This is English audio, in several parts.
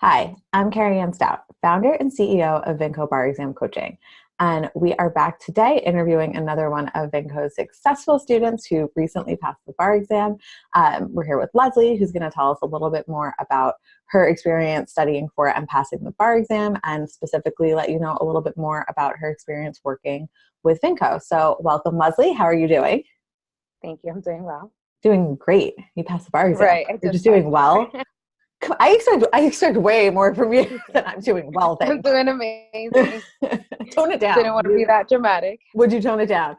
Hi, I'm Carrie Ann Stout, founder and CEO of Vinco Bar Exam Coaching. And we are back today interviewing another one of Vinco's successful students who recently passed the bar exam. We're here with Leslie, who's going to tell us a little bit more about her experience studying for and passing the bar exam, and specifically let you know a little bit more about her experience working with Vinco. So welcome, Leslie. How are you doing? Thank you. I'm doing well. Doing great. You passed the bar exam. Right. I You're just just doing passed the bar. well. I expect way more from you than I'm doing well, I'm thanks. doing amazing. Tone it down. Didn't want to be that dramatic. Would you tone it down?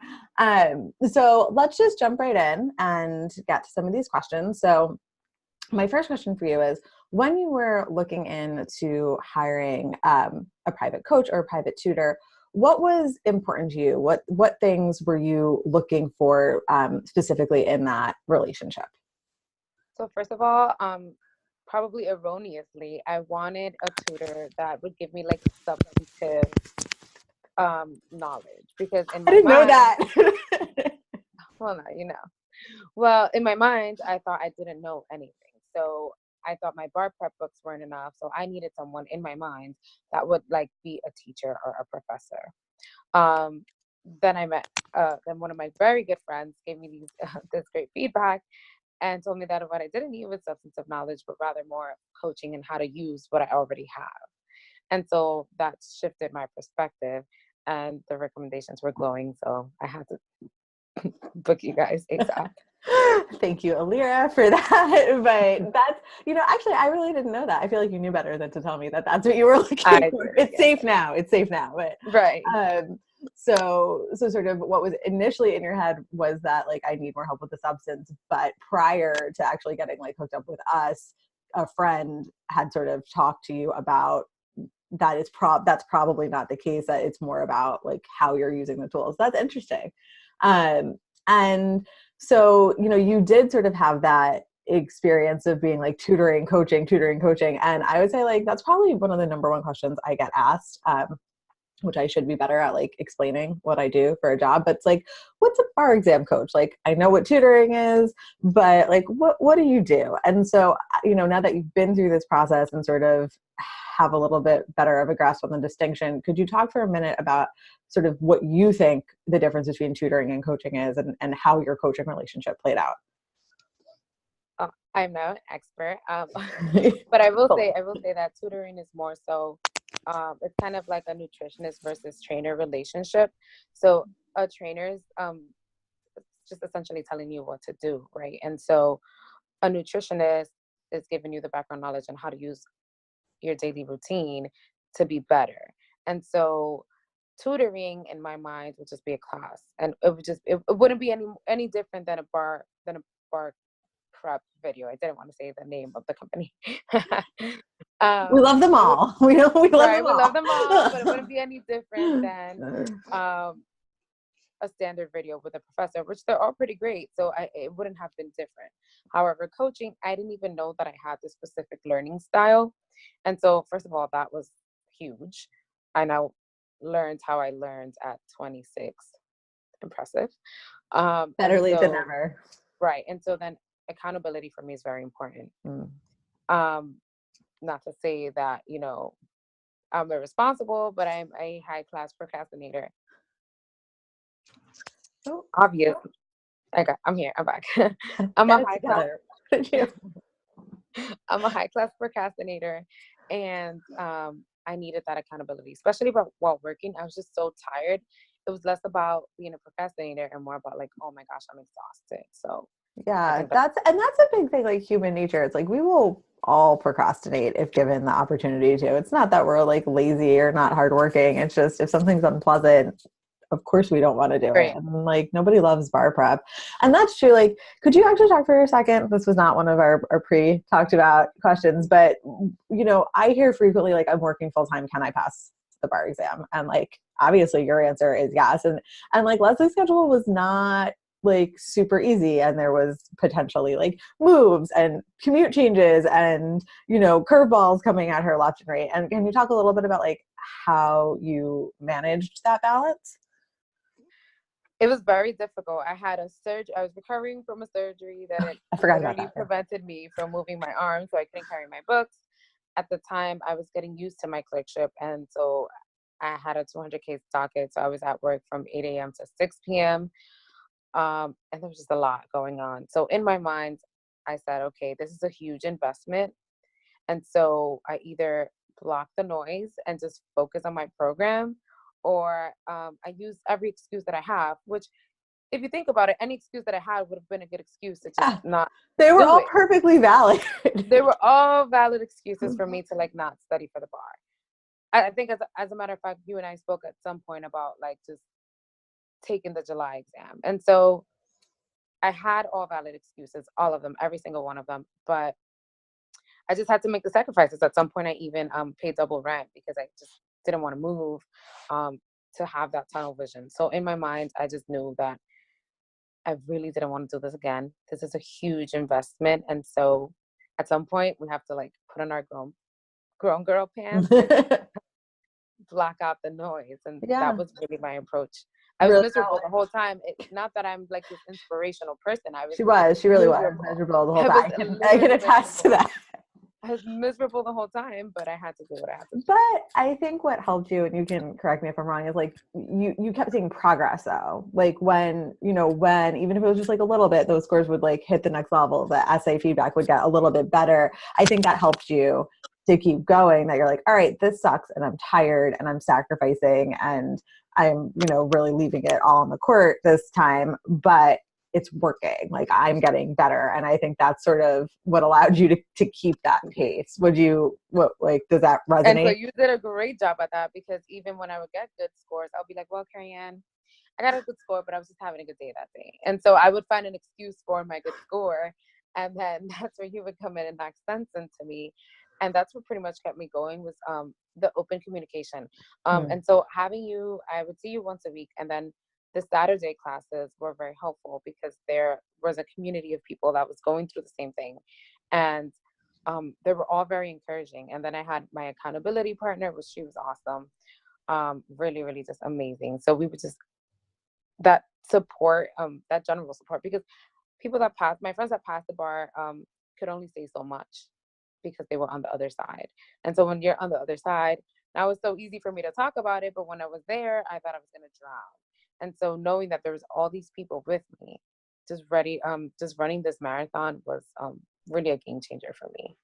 So let's just jump right in and get to some of these questions. So my first question for you is, when you were looking into hiring a private coach or a private tutor, what was important to you? What things were you looking for specifically in that relationship? So first of all, probably erroneously, I wanted a tutor that would give me like substantive knowledge, because in I my didn't know mind, that. well, now you know. Well, in my mind, I thought I didn't know anything. So I thought my bar prep books weren't enough. So I needed someone in my mind that would like be a teacher or a professor. Um, then I met, then one of my very good friends gave me this great feedback and told me that what I didn't need was substantive knowledge, but rather more coaching and how to use what I already have. And so that shifted my perspective, and the recommendations were glowing. So I had to book you guys ASAP. Thank you, Alira, for that. But that's, actually, I really didn't know that. I feel like you knew better than to tell me that that's what you were I looking did, for. It's yes. safe now. It's safe now. But Right. so sort of what was initially in your head was that like I need more help with the substance. But prior to actually getting like hooked up with us, a friend had sort of talked to you about that's probably not the case. That it's more about like how you're using the tools. That's interesting. And so, you did sort of have that experience of being like tutoring, coaching. And I would say like, that's probably one of the number one questions I get asked, which I should be better at like explaining what I do for a job. But it's like, what's a bar exam coach? Like, I know what tutoring is, but like, what do you do? And so, now that you've been through this process and sort of have a little bit better of a grasp on the distinction, could you talk for a minute about sort of what you think the difference between tutoring and coaching is, and how your coaching relationship played out? I'm not an expert, but I will say that tutoring is more so, it's kind of like a nutritionist versus trainer relationship. So a trainer is just essentially telling you what to do, right? And so a nutritionist is giving you the background knowledge on how to use your daily routine to be better. And so tutoring in my mind would just be a class, and it wouldn't be any different than a bar prep video. I didn't want to say the name of the company. We love them all. We love right, them we all. love them all, but it wouldn't be any different than a standard video with a professor, which they're all pretty great. So it wouldn't have been different. However, coaching, I didn't even know that I had this specific learning style. And so, first of all, that was huge. I now learned how I learned at 26. Impressive. Better late than never. Right. And so then accountability for me is very important. Not to say that, I'm irresponsible, but I'm a high class procrastinator. So obvious. Okay, I'm here. I'm back. I'm a high class procrastinator, and I needed that accountability, especially while working. I was just so tired. It was less about being a procrastinator and more about like, oh my gosh, I'm exhausted. So yeah, that's a big thing, like human nature. It's like we will all procrastinate if given the opportunity to. It's not that we're like lazy or not hardworking. It's just if something's unpleasant, of course we don't want to do it. And like nobody loves bar prep. And that's true. Like, could you actually talk for a second? This was not one of our pre-talked about questions, but I hear frequently like, I'm working full time. Can I pass the bar exam? And like, obviously your answer is yes. And like Leslie's schedule was not like super easy, and there was potentially like moves and commute changes and curveballs coming at her left and right. And can you talk a little bit about like how you managed that balance? It was very difficult. I had a surgery. I was recovering from a surgery that I forgot about that. prevented me from moving my arm, so I couldn't carry my books. at the time I was getting used to my clerkship. And so I had a 200 case docket. So I was at work from 8 a.m. to 6 p.m. And there was just a lot going on. So in my mind, I said, okay, this is a huge investment. And so I either block the noise and just focus on my program, or I use every excuse that I have, which if you think about it, any excuse that I had would have been a good excuse to just not They were do all it. perfectly valid. They were all valid excuses for me to like not study for the bar. I think as a matter of fact, you and I spoke at some point about like just taking the July exam. And so I had all valid excuses, all of them, every single one of them. But I just had to make the sacrifices. At some point, I even paid double rent because I just didn't want to move to have that tunnel vision. So in my mind, I just knew that I really didn't want to do this again. This is a huge investment. And so at some point, we have to like put on our grown girl pants and block out the noise. And Yeah. that was really my approach. I was miserable the whole time. Not that I'm like this inspirational person. She really was miserable the whole time. I can attest to that. I was miserable the whole time, but I had to do what I had to do. But I think what helped you, and you can correct me if I'm wrong, is like you kept seeing progress though. Like when even if it was just like a little bit, those scores would like hit the next level. The essay feedback would get a little bit better. I think that helped you to keep going, that you're like, all right, this sucks and I'm tired and I'm sacrificing and I'm, really leaving it all on the court this time, but it's working. Like I'm getting better. And I think that's sort of what allowed you to keep that pace. Does that resonate? And so you did a great job at that, because even when I would get good scores, I'll be like, well, Carrie Ann, I got a good score, but I was just having a good day that day. And so I would find an excuse for my good score. And then that's where you would come in and knock sense into me. And that's what pretty much kept me going, was the open communication. And so having you, I would see you once a week, and then the Saturday classes were very helpful because there was a community of people that was going through the same thing. And they were all very encouraging. And then I had my accountability partner, which she was awesome. Really, really just amazing. So we would just, that support, that general support, because my friends that passed the bar could only say so much because they were on the other side. And so when you're on the other side, now it was so easy for me to talk about it, but when I was there, I thought I was going to drown. And so knowing that there was all these people with me, just running this marathon was really a game changer for me.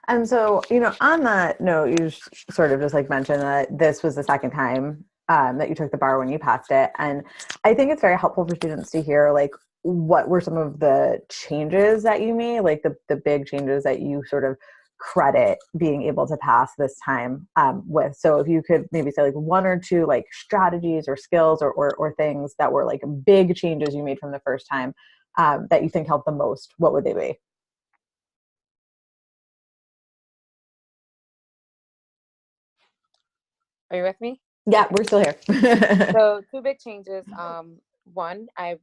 And so, on that note, you sort of just like mentioned that this was the second time that you took the bar when you passed it. And I think it's very helpful for students to hear, like, what were some of the changes that you made, like the big changes that you sort of credit being able to pass this time with. So if you could maybe say like one or two like strategies or skills or things that were like big changes you made from the first time that you think helped the most, what would they be? Are you with me? Yeah, we're still here. So two big changes. One, I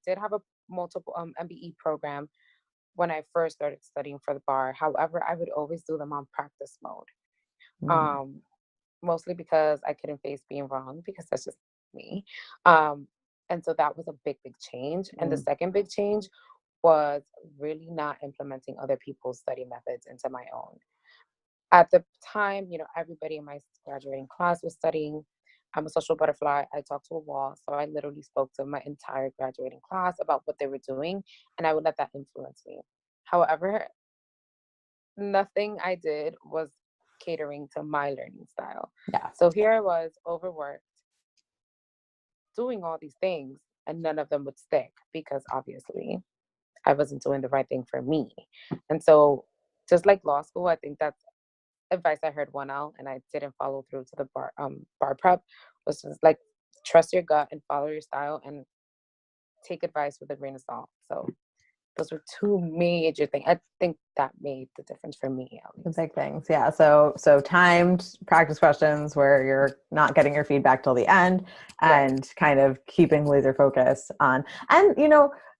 did have a multiple MBE program when I first started studying for the bar. However, I would always do them on practice mode. Mostly because I couldn't face being wrong, because that's just me. And so that was a big, big change. And the second big change was really not implementing other people's study methods into my own. At the time, everybody in my graduating class was studying. I'm a social butterfly. I talk to a wall. So I literally spoke to my entire graduating class about what they were doing, and I would let that influence me. However, nothing I did was catering to my learning style. Yeah. So here I was, overworked, doing all these things, and none of them would stick because obviously I wasn't doing the right thing for me. And so just like law school, I think that's advice I heard one out and I didn't follow through to the bar prep, was just like trust your gut and follow your style and take advice with a grain of salt. So those were two major things. I think that made the difference for me. The big things. Yeah. So timed practice questions where you're not getting your feedback till the end, and right, kind of keeping laser focus on, and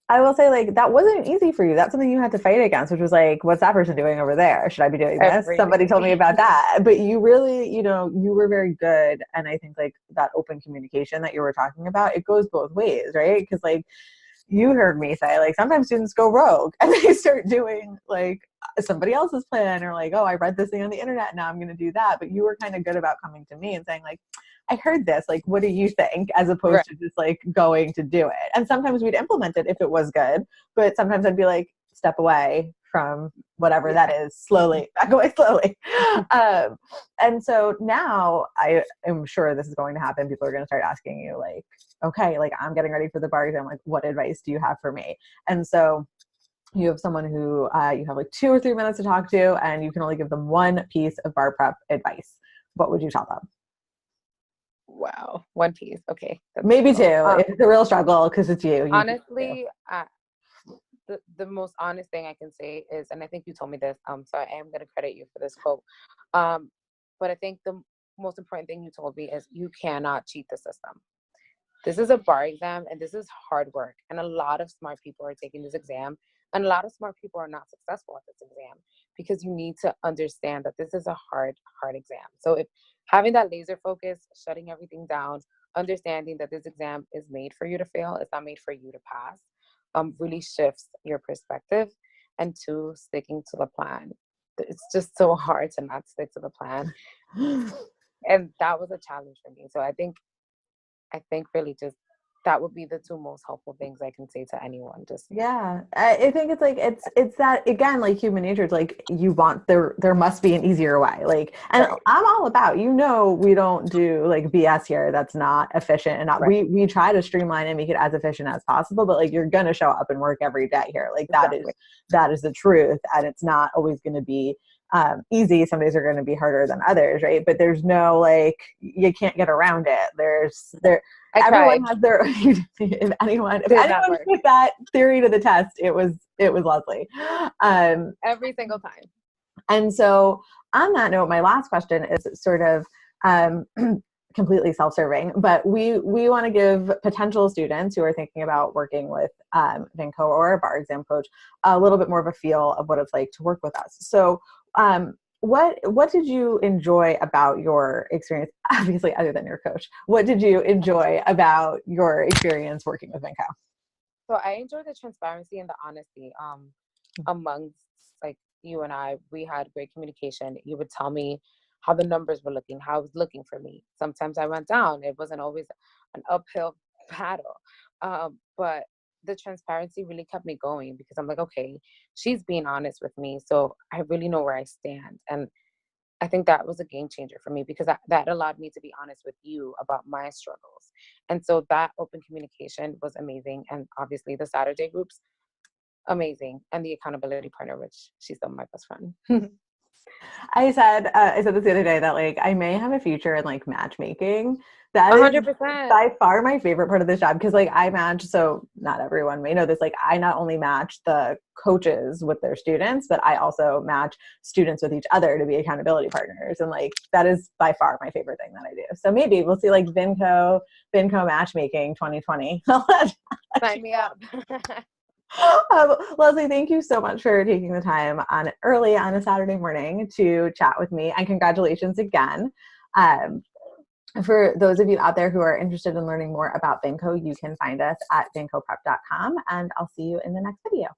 I will say, like, that wasn't easy for you. That's something you had to fight against, which was like, what's that person doing over there? Should I be doing this? Somebody told me about that. But you really, you were very good. And I think like that open communication that you were talking about, it goes both ways, right? Because like, you heard me say, like, sometimes students go rogue and they start doing like somebody else's plan, or like, oh, I read this thing on the internet, now I'm going to do that. But you were kind of good about coming to me and saying like, I heard this, like, what do you think? As opposed Right. to just like going to do it. And sometimes we'd implement it if it was good, but sometimes I'd be like, step away from whatever that is, slowly, back away slowly. And so now I am sure this is going to happen. People are going to start asking you like, okay, like I'm getting ready for the bar exam. Like, what advice do you have for me? And so you have someone who you have like 2 or 3 minutes to talk to, and you can only give them one piece of bar prep advice. What would you tell them? Wow. One piece. Okay. That's Maybe 2 difficult. if it's a real struggle because it's you. Honestly, the most honest thing I can say is, and I think you told me this, so I am going to credit you for this quote. But I think the most important thing you told me is you cannot cheat the system. This is a bar exam and this is hard work. And a lot of smart people are taking this exam, and a lot of smart people are not successful at this exam because you need to understand that this is a hard exam. So if having that laser focus, shutting everything down, understanding that this exam is made for you to fail, it's not made for you to pass, really shifts your perspective. And 2, sticking to the plan. It's just so hard to not stick to the plan. And that was a challenge for me. So I think really just that would be the 2 most helpful things I can say to anyone. Just Yeah, I think it's like it's that, again, like human nature. It's like you want there must be an easier way. Like, and right, I'm all about, we don't do like BS here. That's not efficient, and not right, we try to streamline and make it as efficient as possible. But like you're gonna show up and work every day here. Like exactly. that is the truth, and it's not always going to be easy. Some days are going to be harder than others, right? But there's no like you can't get around it. I Everyone tried. has their if anyone Did not work put that theory to the test, it was Leslie. every single time. And so on that note, my last question is sort of completely self-serving, but we want to give potential students who are thinking about working with Vinco or a bar exam coach a little bit more of a feel of what it's like to work with us. So what did you enjoy about your experience, obviously other than your coach? What did you enjoy about your experience working with Vinco? So I enjoy the transparency and the honesty amongst like you and I. We had great communication. You would tell me how the numbers were looking, how it was looking for me. Sometimes I went down. It wasn't always an uphill battle. But the transparency really kept me going because I'm like, okay, she's being honest with me. So I really know where I stand. And I think that was a game changer for me because that allowed me to be honest with you about my struggles. And so that open communication was amazing. And obviously the Saturday groups, amazing. And the accountability partner, which she's still my best friend. I said this the other day that like I may have a future in like matchmaking. That is 100%. by far my favorite part of this job, because like I match, so not everyone may know this, like I not only match the coaches with their students, but I also match students with each other to be accountability partners. And like that is by far my favorite thing that I do. So maybe we'll see like Vinco matchmaking 2020. Sign me up. Leslie, thank you so much for taking the time early on a Saturday morning to chat with me, and congratulations again. For those of you out there who are interested in learning more about Vinco, you can find us at vincoprep.com, and I'll see you in the next video.